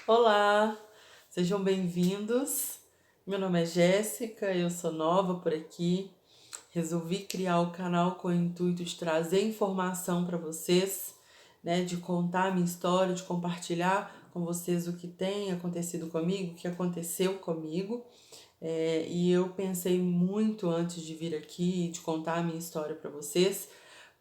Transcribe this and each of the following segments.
Olá, sejam bem-vindos. Meu nome é Jéssica, eu sou nova por aqui. Resolvi criar o canal com o intuito de trazer informação para vocês, né, de contar a minha história, de compartilhar com vocês o que tem acontecido comigo, o que aconteceu comigo. E eu pensei muito antes de vir aqui, de contar a minha história para vocês,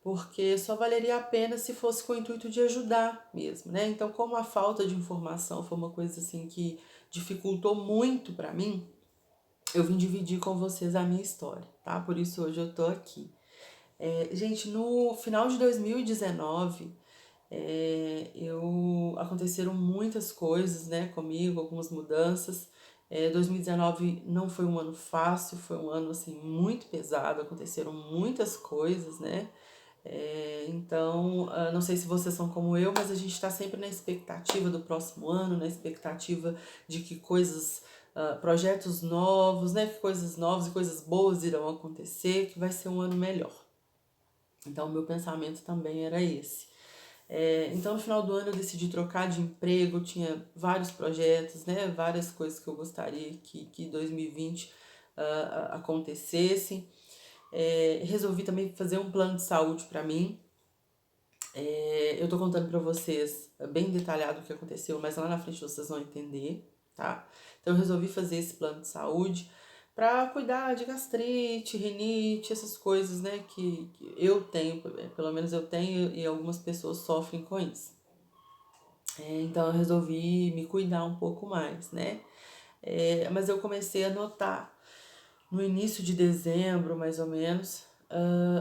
porque só valeria a pena se fosse com o intuito de ajudar mesmo, né? Então, como a falta de informação foi uma coisa assim que dificultou muito para mim, eu vim dividir com vocês a minha história, tá? Por isso hoje eu tô aqui. Gente, no final de 2019, aconteceram muitas coisas, né, comigo, algumas mudanças. 2019 não foi um ano fácil, foi um ano assim muito pesado, aconteceram muitas coisas, né? Então, não sei se vocês são como eu, mas a gente está sempre na expectativa do próximo ano, na expectativa de que coisas, projetos novos, né, que coisas novas e coisas boas irão acontecer, que vai ser um ano melhor. Então, o meu pensamento também era esse. Então, no final do ano, eu decidi trocar de emprego, tinha vários projetos, né, várias coisas que eu gostaria que 2020 acontecesse. Resolvi também fazer um plano de saúde para mim. Eu tô contando pra vocês bem detalhado o que aconteceu, mas lá na frente vocês vão entender, tá? Então eu resolvi fazer esse plano de saúde pra cuidar de gastrite, rinite, essas coisas, né, que eu tenho, pelo menos eu tenho e algumas pessoas sofrem com isso. Então eu resolvi me cuidar um pouco mais, né? Mas eu comecei a notar no início de dezembro, mais ou menos,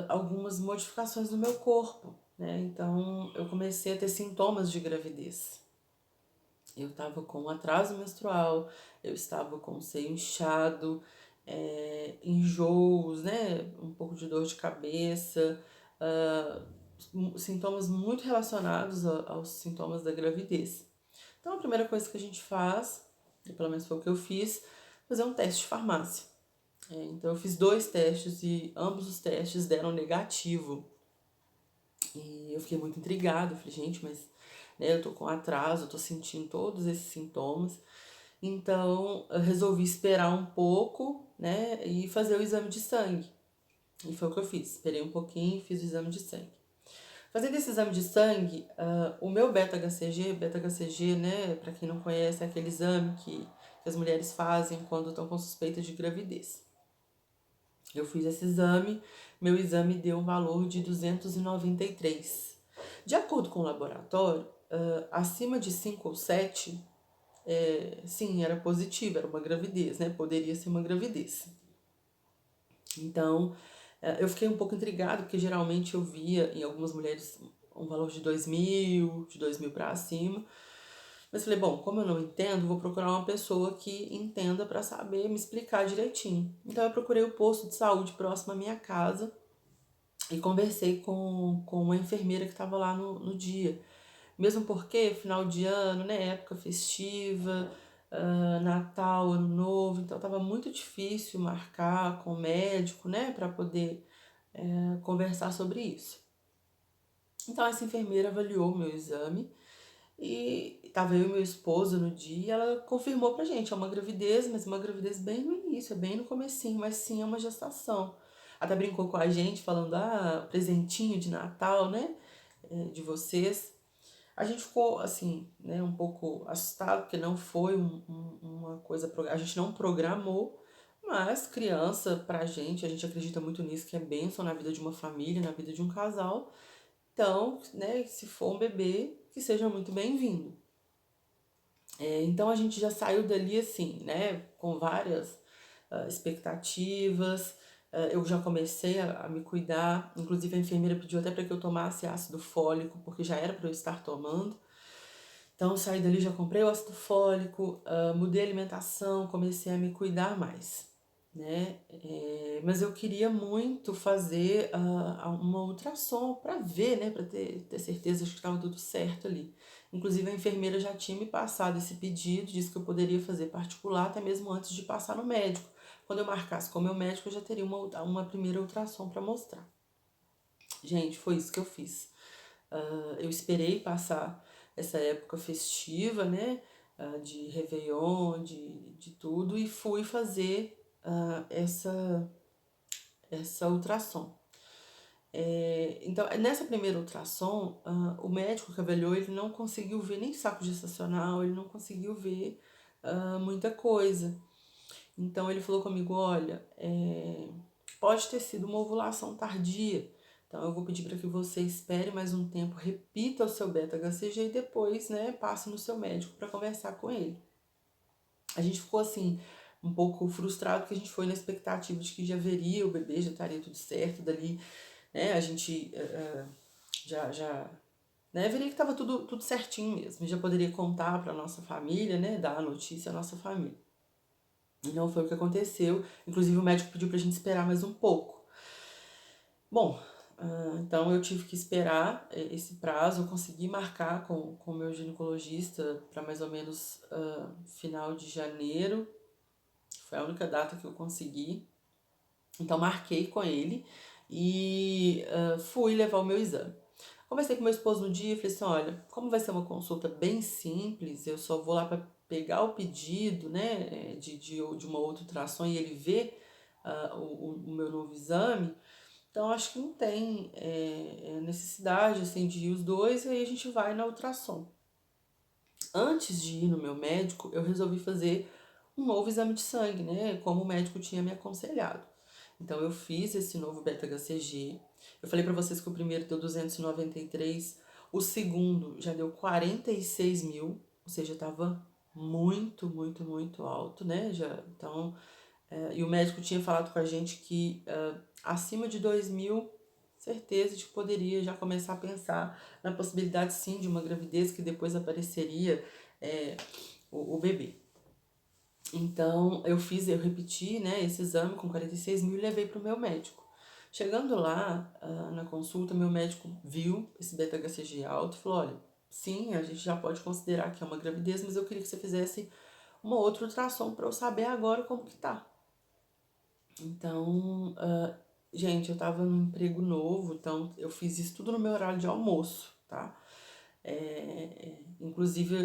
algumas modificações no meu corpo, né? Então eu comecei a ter sintomas de gravidez. Eu estava com atraso menstrual, eu estava com o seio inchado, enjoos, né? Um pouco de dor de cabeça, sintomas muito relacionados aos sintomas da gravidez. Então a primeira coisa que a gente faz, e pelo menos foi o que eu fiz, fazer um teste de farmácia. Então eu fiz 2 testes e ambos os testes deram negativo. E eu fiquei muito intrigada, eu falei, gente, mas né, eu tô com atraso, eu tô sentindo todos esses sintomas. Então eu resolvi esperar um pouco, né, e fazer o exame de sangue. E foi o que eu fiz. Esperei um pouquinho e fiz o exame de sangue. Fazendo esse exame de sangue, o meu beta-HCG, né, para quem não conhece, é aquele exame que as mulheres fazem quando estão com suspeita de gravidez. Eu fiz esse exame, meu exame deu um valor de 293. De acordo com o laboratório, acima de 5 ou 7, sim, era positivo, era uma gravidez, né? Poderia ser uma gravidez. Então, eu fiquei um pouco intrigada, porque geralmente eu via em algumas mulheres um valor de 2.000, de 2.000 para cima. Mas falei, bom, como eu não entendo, vou procurar uma pessoa que entenda para saber me explicar direitinho. Então eu procurei o posto de saúde próximo à minha casa e conversei com uma enfermeira que estava lá no dia. Mesmo porque final de ano, né, época festiva, Natal, Ano Novo, então estava muito difícil marcar com o médico, né, para poder conversar sobre isso. Então essa enfermeira avaliou o meu exame e estava eu e meu esposo no dia e ela confirmou pra gente, é uma gravidez, mas uma gravidez bem no início, é bem no comecinho, mas sim é uma gestação. Até brincou com a gente, falando, presentinho de Natal, né, de vocês. A gente ficou, assim, né, um pouco assustado, porque não foi uma coisa, a gente não programou, mas criança, pra gente, a gente acredita muito nisso, que é bênção na vida de uma família, na vida de um casal. Então, né, se for um bebê, que seja muito bem-vindo. Então a gente já saiu dali assim, né, com várias expectativas. Eu já comecei a me cuidar, inclusive a enfermeira pediu até para que eu tomasse ácido fólico, porque já era para eu estar tomando. Então eu saí dali, já comprei o ácido fólico, mudei a alimentação, comecei a me cuidar mais, né? Mas eu queria muito fazer uma ultrassom para ver, né? Para ter certeza de que estava tudo certo ali. Inclusive a enfermeira já tinha me passado esse pedido, disse que eu poderia fazer particular até mesmo antes de passar no médico. Quando eu marcasse com o meu médico, eu já teria uma primeira ultrassom para mostrar. Gente, foi isso que eu fiz. Eu esperei passar essa época festiva, né? de Réveillon, de tudo, e fui fazer essa ultrassom. Então, nessa primeira ultrassom, o médico que avaliou, ele não conseguiu ver nem saco gestacional, ele não conseguiu ver muita coisa. Então, ele falou comigo, olha, pode ter sido uma ovulação tardia. Então, eu vou pedir para que você espere mais um tempo, repita o seu beta-HCG e depois, né, passe no seu médico para conversar com ele. A gente ficou assim, um pouco frustrado, porque a gente foi na expectativa de que já veria o bebê, já estaria tudo certo dali, né? A gente já né, veria que estava tudo certinho mesmo, já poderia contar para nossa família, né, dar a notícia à nossa família. E não foi o que aconteceu, inclusive o médico pediu pra gente esperar mais um pouco. Bom, então eu tive que esperar esse prazo, eu consegui marcar com o meu ginecologista para mais ou menos final de janeiro, foi a única data que eu consegui. Então marquei com ele e fui levar o meu exame. Conversei com meu esposo no dia e falei assim, olha, como vai ser uma consulta bem simples, eu só vou lá para pegar o pedido, né, de uma outra ultrassom e ele ver o meu novo exame, então acho que não tem necessidade assim, de ir os dois, e aí a gente vai na ultrassom. Antes de ir no meu médico, eu resolvi fazer um novo exame de sangue, né, como o médico tinha me aconselhado. Então eu fiz esse novo beta-HCG. Eu falei para vocês que o primeiro deu 293, o segundo já deu 46 mil, ou seja, estava muito, muito, muito alto, né? Então, e o médico tinha falado com a gente que acima de 2 mil, certeza de que poderia já começar a pensar na possibilidade sim de uma gravidez que depois apareceria o bebê. Então, eu repeti, né, esse exame com 46 mil e levei para o meu médico. Chegando lá, na consulta, meu médico viu esse beta-HCG alto e falou, olha, sim, a gente já pode considerar que é uma gravidez, mas eu queria que você fizesse uma outra ultrassom para eu saber agora como que tá. Então, gente, eu tava num emprego novo, então eu fiz isso tudo no meu horário de almoço, tá? Inclusive,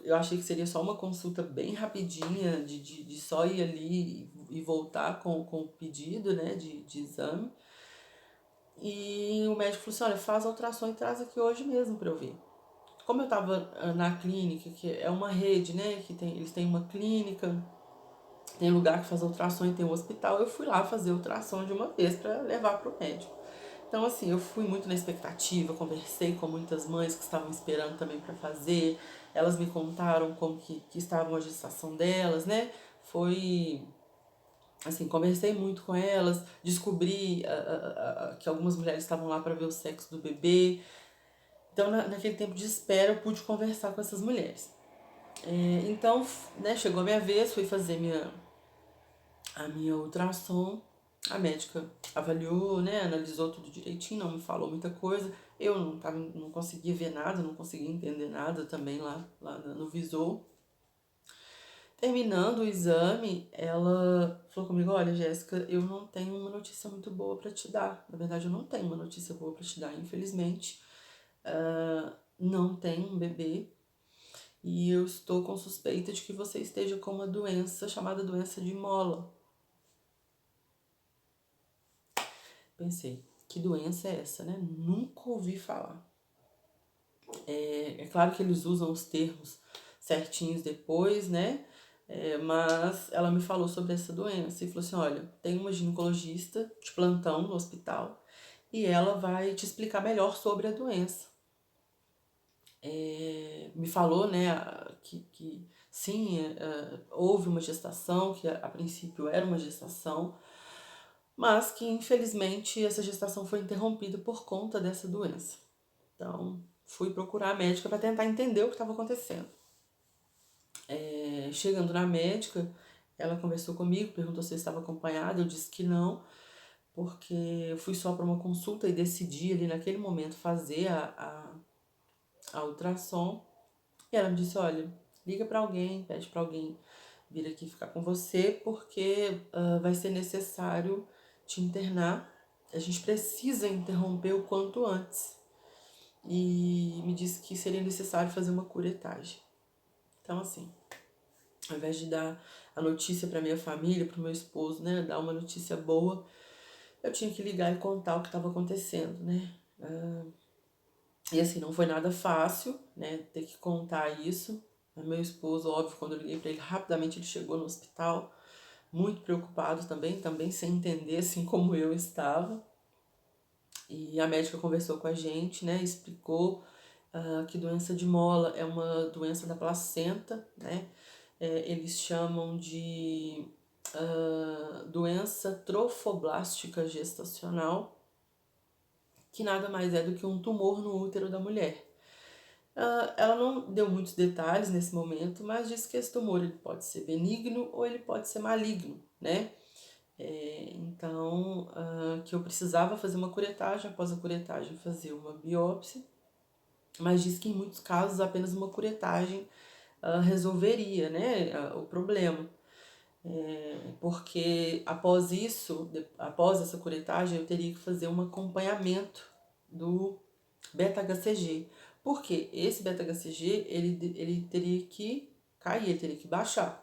eu achei que seria só uma consulta bem rapidinha, de só ir ali e voltar com o pedido, né, de exame. E o médico falou assim, olha, faz a ultrassom e traz aqui hoje mesmo para eu ver. Como eu tava na clínica, que é uma rede, né, eles têm uma clínica, tem lugar que faz ultrassom e tem um hospital, eu fui lá fazer ultrassom de uma vez para levar pro médico. Então, assim, eu fui muito na expectativa, conversei com muitas mães que estavam esperando também para fazer, elas me contaram como que estava a gestação delas, né? Foi, assim, conversei muito com elas, descobri que algumas mulheres estavam lá para ver o sexo do bebê. Então, naquele tempo de espera, eu pude conversar com essas mulheres. Então, né, chegou a minha vez, fui fazer a minha ultrassom, a médica avaliou, né, analisou tudo direitinho, não me falou muita coisa. Eu não conseguia ver nada, não conseguia entender nada também lá no visor. Terminando o exame, ela falou comigo, olha, Jéssica, eu não tenho uma notícia muito boa para te dar. Na verdade, eu não tenho uma notícia boa para te dar, infelizmente. Não tenho um bebê e eu estou com suspeita de que você esteja com uma doença chamada doença de Molla. Pensei, que doença é essa, né? Nunca ouvi falar. É claro que eles usam os termos certinhos depois, né? Mas ela me falou sobre essa doença e falou assim, olha, tem uma ginecologista de plantão no hospital e ela vai te explicar melhor sobre a doença. Me falou, né, que sim, houve uma gestação, que a princípio era uma gestação, mas que infelizmente essa gestação foi interrompida por conta dessa doença. Então, fui procurar a médica para tentar entender o que estava acontecendo. Chegando na médica, ela conversou comigo, perguntou se eu estava acompanhada, eu disse que não, porque eu fui só para uma consulta e decidi ali naquele momento fazer a ultrassom. E ela me disse, olha, liga para alguém, pede para alguém vir aqui ficar com você, porque vai ser necessário te internar. A gente precisa interromper o quanto antes. E me disse que seria necessário fazer uma curetagem. Então, assim, ao invés de dar a notícia para minha família, para o meu esposo, né, dar uma notícia boa, eu tinha que ligar e contar o que estava acontecendo, né. E assim, não foi nada fácil, né, ter que contar isso. Meu esposo, óbvio, quando eu liguei para ele, rapidamente ele chegou no hospital, muito preocupado também sem entender, assim como eu estava. E a médica conversou com a gente, né, explicou que doença de mola é uma doença da placenta, né, eles chamam de doença trofoblástica gestacional, que nada mais é do que um tumor no útero da mulher. Ela não deu muitos detalhes nesse momento, mas disse que esse tumor ele pode ser benigno ou ele pode ser maligno, né? Então, que eu precisava fazer uma curetagem, após a curetagem fazer uma biópsia, mas disse que em muitos casos apenas uma curetagem resolveria, né, o problema. Porque após isso, após essa curetagem, eu teria que fazer um acompanhamento do beta-HCG. Porque esse beta-HCG, ele teria que cair, ele teria que baixar.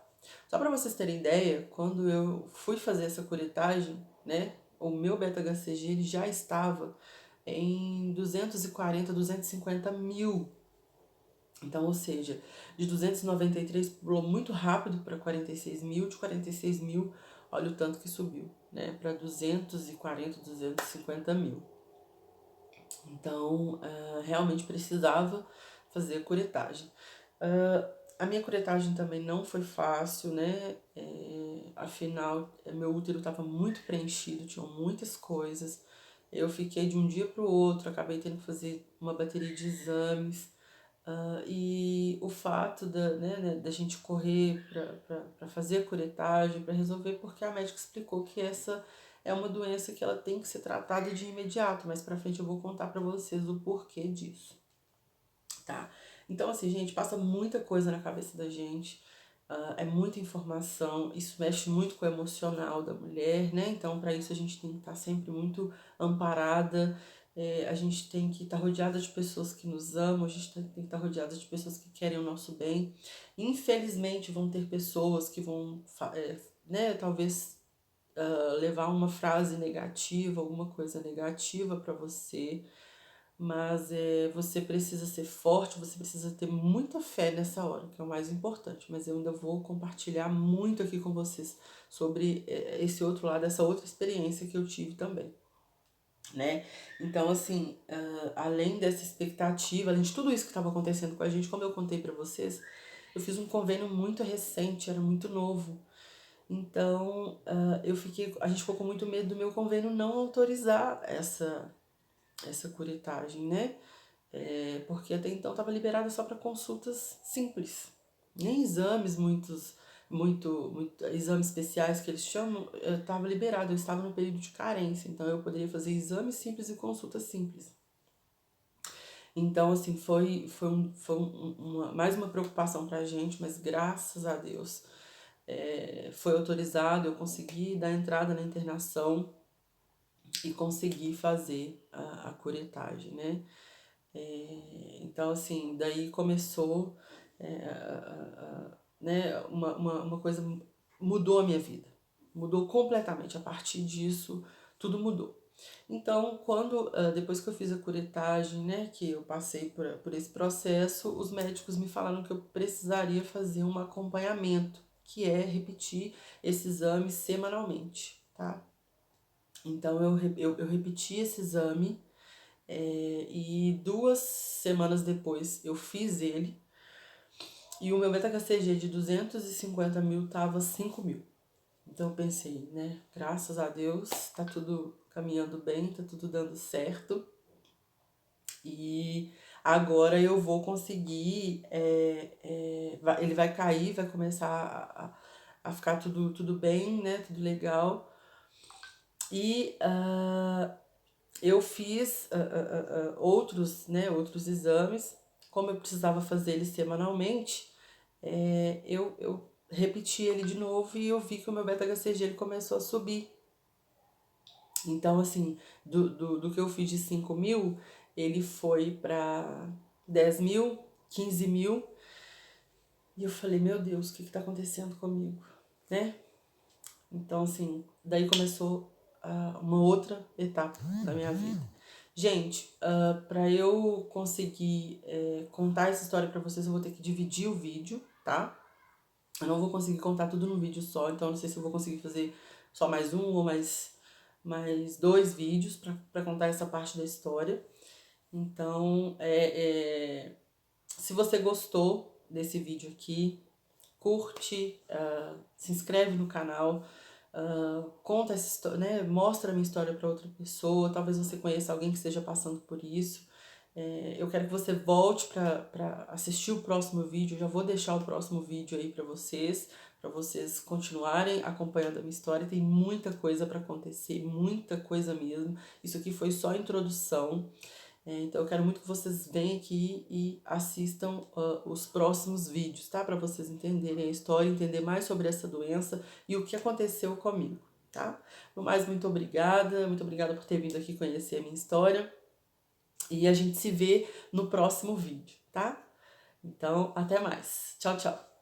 Só para vocês terem ideia, quando eu fui fazer essa curetagem, né, o meu beta-HCG ele já estava em 240, 250 mil. Então, ou seja, de 293 pulou muito rápido para 46 mil, de 46 mil, olha o tanto que subiu, né, para 240, 250 mil. Então, realmente precisava fazer a curetagem. A minha curetagem também não foi fácil, né? Afinal, meu útero estava muito preenchido, tinham muitas coisas. Eu fiquei de um dia para o outro, acabei tendo que fazer uma bateria de exames. E o fato da gente correr para fazer a curetagem, para resolver, porque a médica explicou que essa é uma doença que ela tem que ser tratada de imediato, mas para frente eu vou contar para vocês o porquê disso, tá? Então, assim, gente, passa muita coisa na cabeça da gente, é muita informação, isso mexe muito com o emocional da mulher, né? Então, para isso a gente tem que estar sempre muito amparada, a gente tem que estar rodeada de pessoas que nos amam, a gente tem que estar rodeada de pessoas que querem o nosso bem. Infelizmente, vão ter pessoas que vão, né, talvez levar uma frase negativa, alguma coisa negativa para você, mas você precisa ser forte, você precisa ter muita fé nessa hora, que é o mais importante. Mas eu ainda vou compartilhar muito aqui com vocês sobre esse outro lado, essa outra experiência que eu tive também, né? Então, assim, além dessa expectativa, além de tudo isso que estava acontecendo com a gente, como eu contei para vocês, eu fiz um convênio muito recente, era muito novo. Então, a gente ficou com muito medo do meu convênio não autorizar essa curetagem, né? Porque até então estava liberada só para consultas simples. Nem exames muito exames especiais que eles chamam, estava liberado, eu estava no período de carência, então eu poderia fazer exames simples e consultas simples. Então, assim, mais uma preocupação pra gente, mas graças a Deus foi autorizado, eu consegui dar entrada na internação e consegui fazer a curetagem, né? Então, assim, daí começou, né, uma coisa, mudou a minha vida, mudou completamente, a partir disso tudo mudou. Então, depois que eu fiz a curetagem, né, que eu passei por esse processo, os médicos me falaram que eu precisaria fazer um acompanhamento, que é repetir esse exame semanalmente, tá? Então, eu repeti esse exame, e 2 semanas depois eu fiz ele, e o meu beta-HCG de 250 mil tava 5 mil. Então eu pensei, né, graças a Deus, tá tudo caminhando bem, tá tudo dando certo. E agora eu vou conseguir, ele vai cair, vai começar a ficar tudo bem, né, tudo legal. E eu fiz outros exames, como eu precisava fazer eles semanalmente, eu repeti ele de novo e eu vi que o meu beta-HCG ele começou a subir. Então, assim, do que eu fiz de 5 mil, ele foi para 10 mil, 15 mil. E eu falei, meu Deus, o que tá acontecendo comigo, né? Então, assim, daí começou uma outra etapa da minha vida. Gente, pra eu conseguir contar essa história pra vocês, eu vou ter que dividir o vídeo, tá? Eu não vou conseguir contar tudo num vídeo só, então não sei se eu vou conseguir fazer só mais um ou mais dois vídeos pra contar essa parte da história. Então, se você gostou desse vídeo aqui, curte, se inscreve no canal, conta essa história, né? Mostra a minha história para outra pessoa. Talvez você conheça alguém que esteja passando por isso. Eu quero que você volte para assistir o próximo vídeo. Eu já vou deixar o próximo vídeo aí para vocês continuarem acompanhando a minha história. Tem muita coisa para acontecer, muita coisa mesmo. Isso aqui foi só a introdução. Então eu quero muito que vocês venham aqui e assistam os próximos vídeos, tá? Para vocês entenderem a história, entender mais sobre essa doença e o que aconteceu comigo, tá? No mais, muito obrigada por ter vindo aqui conhecer a minha história e a gente se vê no próximo vídeo, tá? Então, até mais. Tchau, tchau.